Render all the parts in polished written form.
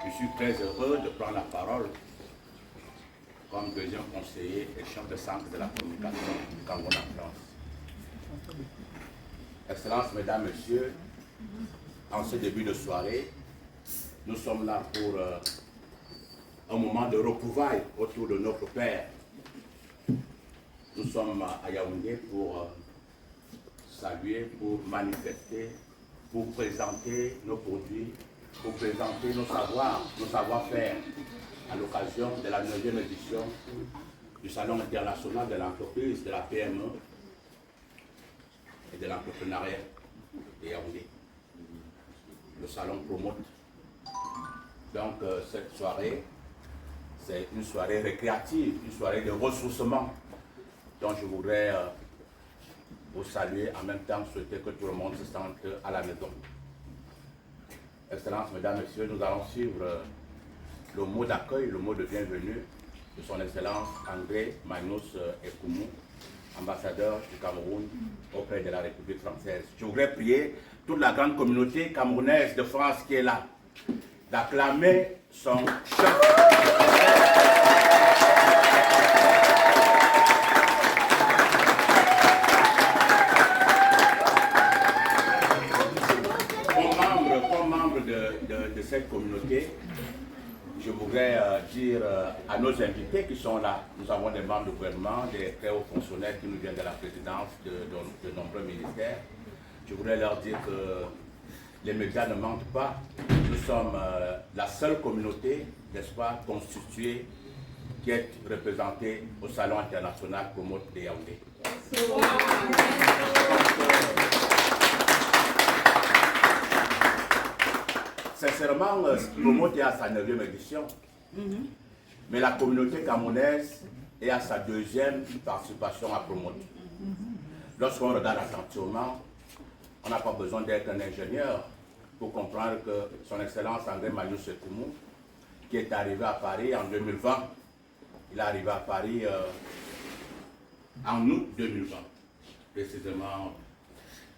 Je suis très heureux de prendre la parole comme deuxième conseiller et chef de centre de la communication du Cameroun en France. Excellences, Mesdames, Messieurs, en ce début de soirée, nous sommes là pour un moment de retrouvailles autour de notre Père. Nous sommes à Yaoundé pour saluer, pour manifester, pour présenter nos produits, pour présenter nos savoir-faire à l'occasion de la 9e édition du Salon international de l'entreprise, de la PME et de l'entrepreneuriat de Yaoundé. Le salon promote. Donc cette soirée, c'est une soirée récréative, une soirée de ressourcement. Donc je voudrais vous saluer, en même temps souhaiter que tout le monde se sente à la maison. Excellences, Mesdames, Messieurs, nous allons suivre le mot d'accueil, le mot de bienvenue de son Excellence André Magnus Ekoumou, ambassadeur du Cameroun auprès de la République française. Je voudrais prier toute la grande communauté camerounaise de France qui est là, d'acclamer son chef. Comme membre de cette communauté, je voudrais dire à nos invités qui sont là, nous avons des membres du gouvernement, des très hauts fonctionnaires qui nous viennent de la présidence de nombreux ministères. Je voudrais leur dire que les médias ne mentent pas. Nous sommes la seule communauté, n'est-ce pas, constituée, qui est représentée au Salon international Promote de Yaoundé. Sincèrement, Promote est à sa 9e édition, mais la communauté camerounaise est à sa 2e participation à Promote. Lorsqu'on regarde attentivement, on n'a pas besoin d'être un ingénieur pour comprendre que son Excellence André Magnus Ekoumou, qui est arrivé à Paris en 2020, il est arrivé à Paris en août 2020, précisément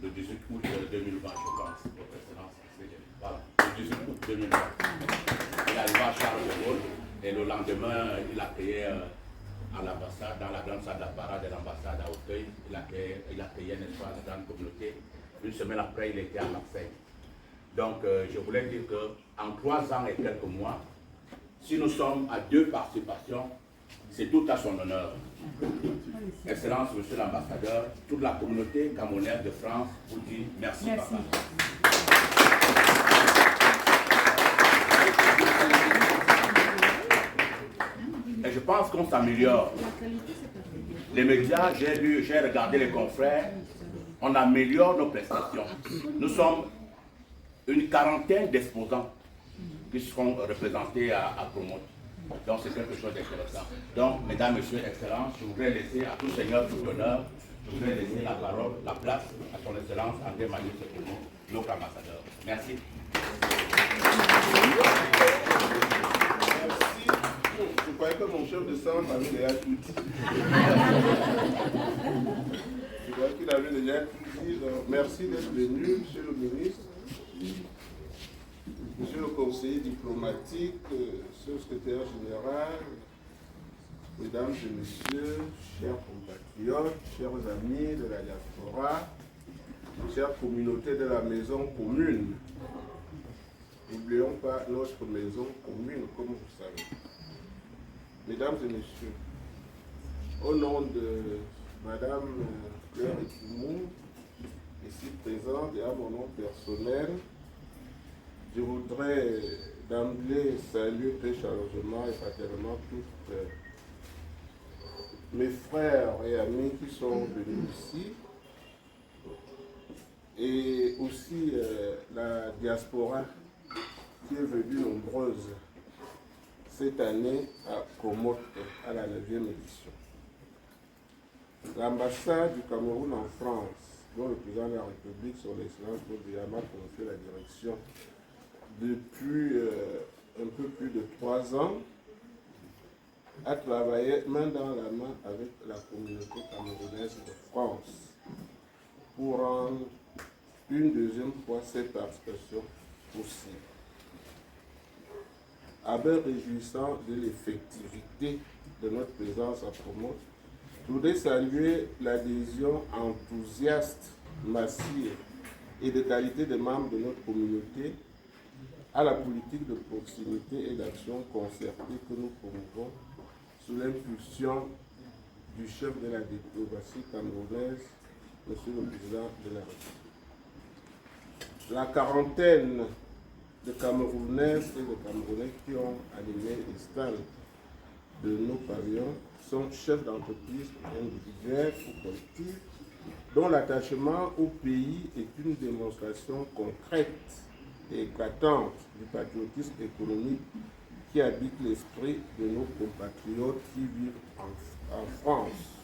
le 18 août 2020, je pense, votre Excellence. Voilà, le 18 août 2020. Il est arrivé à Charles de Gaulle et le lendemain, il a créé à l'ambassade, dans la grande salle d'apparat de l'ambassade à Auteuil, il a créé un espace de grande communauté. Une semaine après, il était à Marseille. Donc, je voulais dire qu'en 3 ans et quelques mois, si nous sommes à 2 participations, c'est tout à son honneur. Excellence, Monsieur l'ambassadeur, toute la communauté camerounaise de France vous dit merci. Papa. Et je pense qu'on s'améliore. Les médias, j'ai regardé les confrères, on améliore nos prestations. Nous sommes une quarantaine d'exposants qui seront représentés à Promote. Donc c'est quelque chose d'intéressant. Donc, Mesdames, Messieurs, Excellences, je voudrais laisser à tout seigneur, tout honneur, je voudrais laisser la parole, la place à son Excellence André Magnus Ekoumou, notre ambassadeur. Merci. Je croyais que mon chef de centre avait déjà tout dit. Je croyais qu'il avait déjà tout dit. Donc, merci d'être venu, Monsieur le ministre, Monsieur le conseiller diplomatique, Monsieur le secrétaire général, Mesdames et Messieurs, chers compatriotes, chers amis de la diaspora, chère communauté de la maison commune. N'oublions pas notre maison commune, comme vous savez. Mesdames et Messieurs, au nom de Madame Claire Ekoumou, ici présente, et à mon nom personnel, je voudrais d'emblée saluer très chaleureusement et fraternellement tous mes frères et amis qui sont venus ici, et aussi la diaspora qui est venue nombreuse cette année à Promote, à la 9e édition. L'ambassade du Cameroun en France, dont le président de la République, son Excellence Boubiyama, a confié la direction depuis un peu plus de 3 ans, a travaillé main dans la main avec la communauté camerounaise de France pour rendre une deuxième fois cette participation possible. à me réjouissant de l'effectivité de notre présence à Promote, je voudrais saluer l'adhésion enthousiaste, massive et de qualité des membres de notre communauté à la politique de proximité et d'action concertée que nous promouvons sous l'impulsion du chef de la diplomatie camerounaise, Monsieur le Président de la République. La quarantaine de Camerounaises et de Camerounais qui ont animé les stands de nos pavillons sont chefs d'entreprise individuels ou collectifs dont l'attachement au pays est une démonstration concrète et éclatante du patriotisme économique qui habite l'esprit de nos compatriotes qui vivent en France.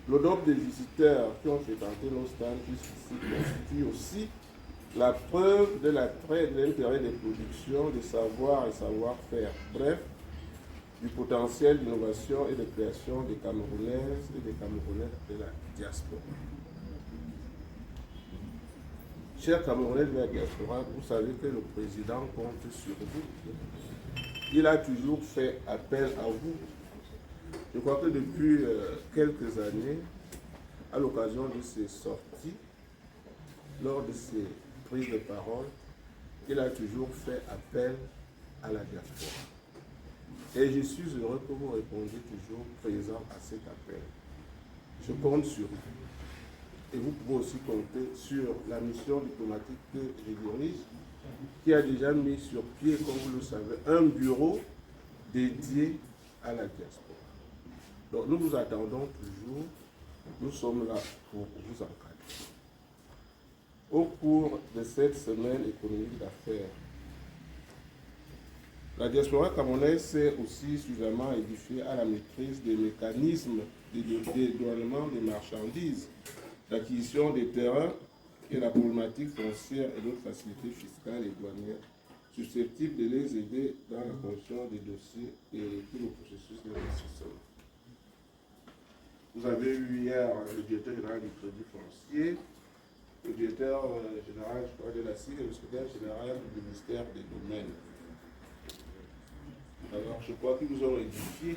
Le nombre de visiteurs qui ont fréquenté nos stands jusqu'ici constitue aussi la preuve de l'attrait et de l'intérêt des productions, des savoirs et savoir-faire, bref, du potentiel d'innovation et de création des Camerounaises et des Camerounais de la diaspora. Chers Camerounais de la diaspora, vous savez que le président compte sur vous. Il a toujours fait appel à vous. Je crois que depuis quelques années, à l'occasion de ses sorties, lors de ses prises de parole, il a toujours fait appel à la diaspora. Et je suis heureux que vous répondiez toujours présent à cet appel. Je compte sur vous. Et vous pouvez aussi compter sur la mission diplomatique que je dirige, qui a déjà mis sur pied, comme vous le savez, un bureau dédié à la diaspora. Donc nous vous attendons toujours, nous sommes là pour vous encadrer. Au cours de cette semaine économique d'affaires, la diaspora camerounaise s'est aussi suffisamment édifiée à la maîtrise des mécanismes de dédouanement des marchandises, l'acquisition des terrains et la problématique foncière et d'autres facilités fiscales et douanières susceptibles de les aider dans la construction des dossiers et tout le processus d'investissement. Vous avez eu hier le directeur général du Crédit foncier, le directeur général de la CIG et le secrétaire général du ministère des Domaines. Alors, je crois qu'ils nous ont édifié,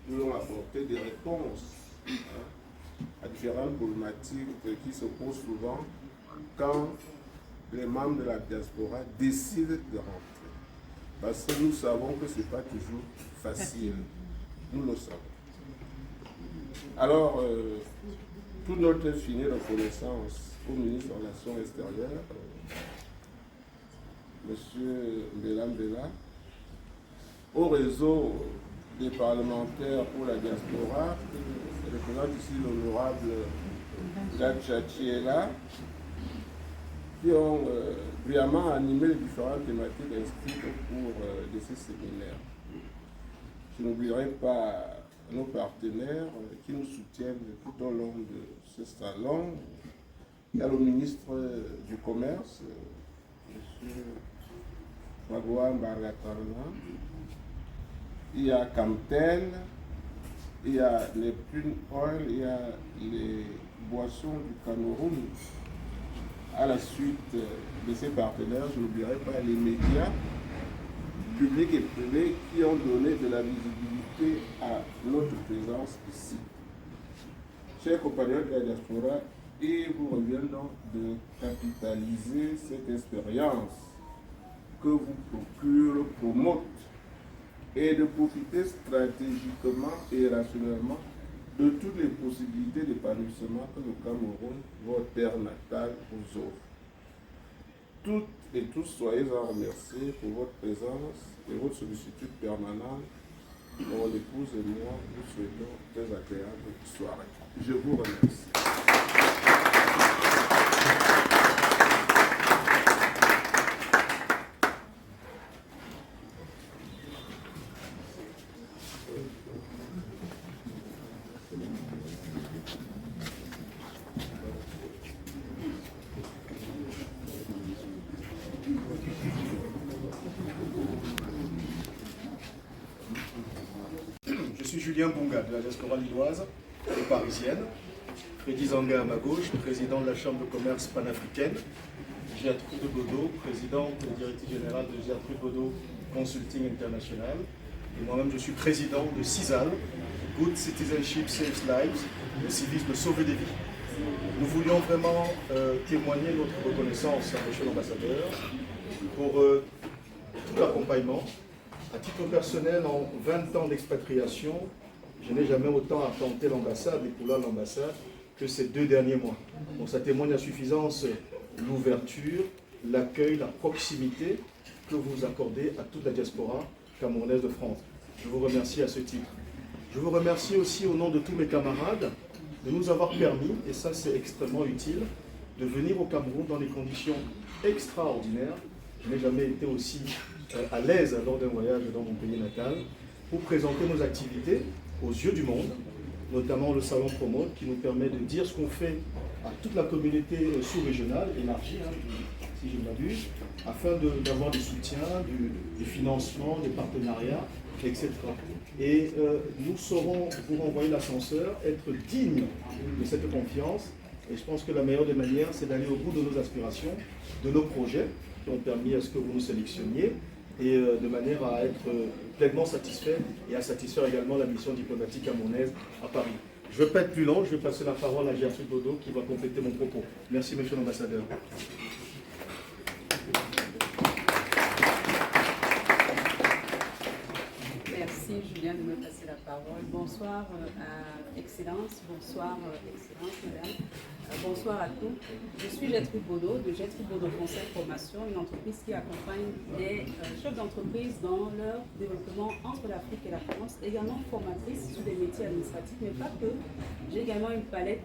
nous ont apporté des réponses à différentes problématiques qui se posent souvent quand les membres de la diaspora décident de rentrer. Parce que nous savons que ce n'est pas toujours facile. Nous le savons. Alors, toute notre finie reconnaissance au ministre des Relations extérieures, M. Mbela Mbela, au réseau des parlementaires pour la diaspora, je représente ici l'honorable Jacques Chachiela, qui ont brillamment animé les différentes thématiques inscrites au cours de ces séminaires. Je n'oublierai pas nos partenaires qui nous soutiennent tout au long de ce salon. Il y a le ministre du Commerce, M. Magua Mbargatarna. Il y a Camtel, il y a les Neptune Oil, il y a les boissons du Cameroun. À la suite de ces partenaires, je n'oublierai pas les médias publics et privés qui ont donné de la visibilité à notre présence ici. Chers compagnons de la diaspora, il vous revient donc de capitaliser cette expérience que vous procure le Promote et de profiter stratégiquement et rationnellement de toutes les possibilités d'épanouissement que le Cameroun, votre terre natale, vous offre. Toutes et tous soyez en remerciés pour votre présence et votre sollicitude permanente. Mon épouse et moi, nous souhaitons très agréable soirée. Je vous remercie. Je suis Julien Bunga de la diaspora lilloise et parisienne. Freddy Zanga à ma gauche, président de la Chambre de commerce panafricaine. Gertrude Bodo, présidente et directrice générale de Gertrude Bodo Consulting International. Et moi-même, je suis président de CISAL, Good Citizenship Saves Lives, le civisme sauve des vies. Nous voulions vraiment témoigner notre reconnaissance à M. l'ambassadeur pour tout l'accompagnement. À titre personnel, en 20 ans d'expatriation, je n'ai jamais autant arpenté l'ambassade et couloirs de l'ambassade que ces 2 derniers mois. Donc ça témoigne à suffisance l'ouverture, l'accueil, la proximité que vous accordez à toute la diaspora camerounaise de France. Je vous remercie à ce titre. Je vous remercie aussi au nom de tous mes camarades de nous avoir permis, et ça c'est extrêmement utile, de venir au Cameroun dans des conditions extraordinaires. Je n'ai jamais été aussi à l'aise lors d'un voyage dans mon pays natal, pour présenter nos activités aux yeux du monde, notamment le salon Promote qui nous permet de dire ce qu'on fait à toute la communauté sous-régionale, élargie, si je ne m'abuse, afin d'avoir des soutiens, du financement, des partenariats, etc. Et nous saurons vous renvoyer l'ascenseur, être dignes de cette confiance. Et je pense que la meilleure des manières, c'est d'aller au bout de nos aspirations, de nos projets qui ont permis à ce que vous nous sélectionniez, et de manière à être pleinement satisfait et à satisfaire également la mission diplomatique camerounaise à Paris. Je ne vais pas être plus long, je vais passer la parole à Gertrude Bodo qui va compléter mon propos. Merci, monsieur l'ambassadeur. Merci Julien de me passer la parole. Bonsoir à Excellence, bonsoir Excellence Madame, bonsoir à tous. Je suis Gertrude Bodo de Gertrude Bodo Conseil Formation, une entreprise qui accompagne les chefs d'entreprise dans leur développement entre l'Afrique et la France, également formatrice sur des métiers administratifs, mais pas que. J'ai également une palette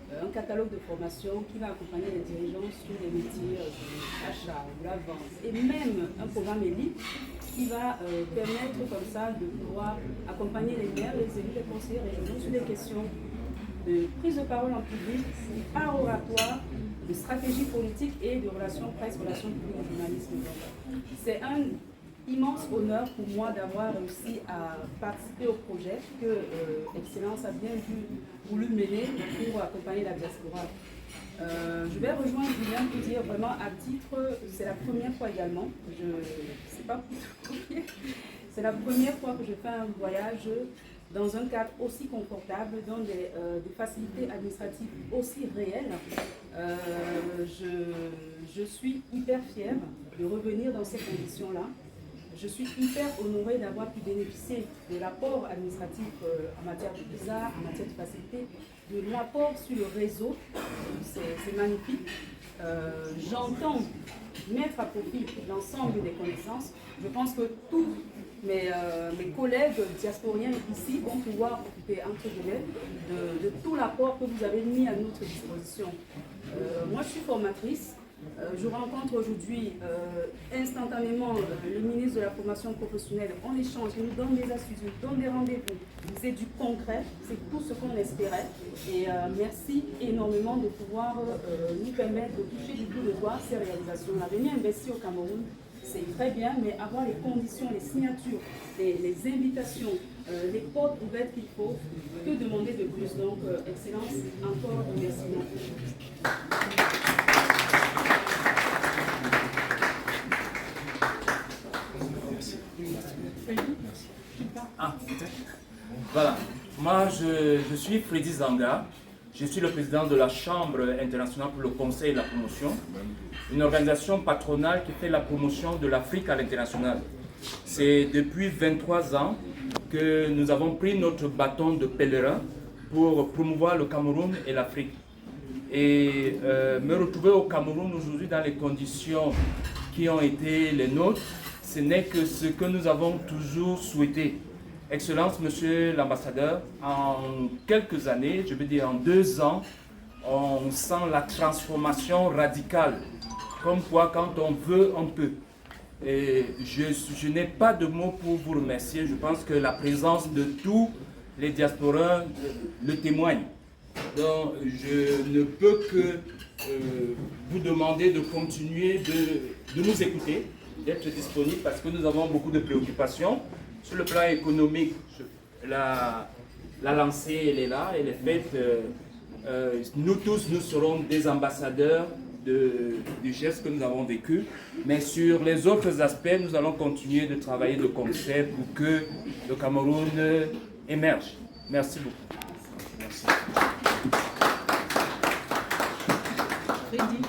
un catalogue de formation qui va accompagner les dirigeants sur les métiers de l'achat, de la vente, et même un programme élite qui va permettre comme ça de pouvoir accompagner les maires, les élus, les conseillers régionaux sur des questions de prise de parole en public, art oratoire, de stratégie politique et de relations presse, relations publiques et journalisme. C'est un immense honneur pour moi d'avoir réussi à participer au projet que Excellence a bien voulu mener pour accompagner la diaspora. Je vais rejoindre Julien pour dire vraiment à titre, c'est la première fois également, c'est pas pour copier, c'est la première fois que je fais un voyage dans un cadre aussi confortable, dans des facilités administratives aussi réelles. Je suis hyper fière de revenir dans ces conditions-là. Je suis hyper honorée d'avoir pu bénéficier de l'apport administratif en matière de visa, en matière de facilité, de l'apport sur le réseau. C'est magnifique. J'entends mettre à profit l'ensemble des connaissances. Je pense que tous mes collègues diasporiens ici vont pouvoir occuper, entre guillemets, de tout l'apport que vous avez mis à notre disposition. Moi, je suis formatrice. Je rencontre aujourd'hui instantanément le ministre de la formation professionnelle. On échange, il nous donne des astuces, il nous donne des rendez-vous. C'est du concret, c'est tout ce qu'on espérait. Et merci énormément de pouvoir nous permettre de toucher du bout de doigt ces réalisations. On a venu investir au Cameroun, c'est très bien, mais avoir les conditions, les signatures, les invitations, les portes ouvertes qu'il faut, que demander de plus. Donc, Excellence, encore merci beaucoup. Ah, peut-être. Voilà. Moi, je suis Freddy Zanga. Je suis le président de la Chambre internationale pour le conseil et la promotion, une organisation patronale qui fait la promotion de l'Afrique à l'international. C'est depuis 23 ans que nous avons pris notre bâton de pèlerin pour promouvoir le Cameroun et l'Afrique. Et me retrouver au Cameroun aujourd'hui dans les conditions qui ont été les nôtres, ce n'est que ce que nous avons toujours souhaité. Excellence, monsieur l'ambassadeur, en quelques années, je veux dire en 2 ans, on sent la transformation radicale. Comme quoi, quand on veut, on peut. Et je n'ai pas de mots pour vous remercier. Je pense que la présence de tous les diasporas le témoigne. Donc, je ne peux que vous demander de continuer de nous écouter, d'être disponible parce que nous avons beaucoup de préoccupations. Sur le plan économique, la lancée, elle est là, elle est faite. Nous tous, nous serons des ambassadeurs du geste que nous avons vécu. Mais sur les autres aspects, nous allons continuer de travailler de concert pour que le Cameroun émerge. Merci beaucoup. Merci. Freddy.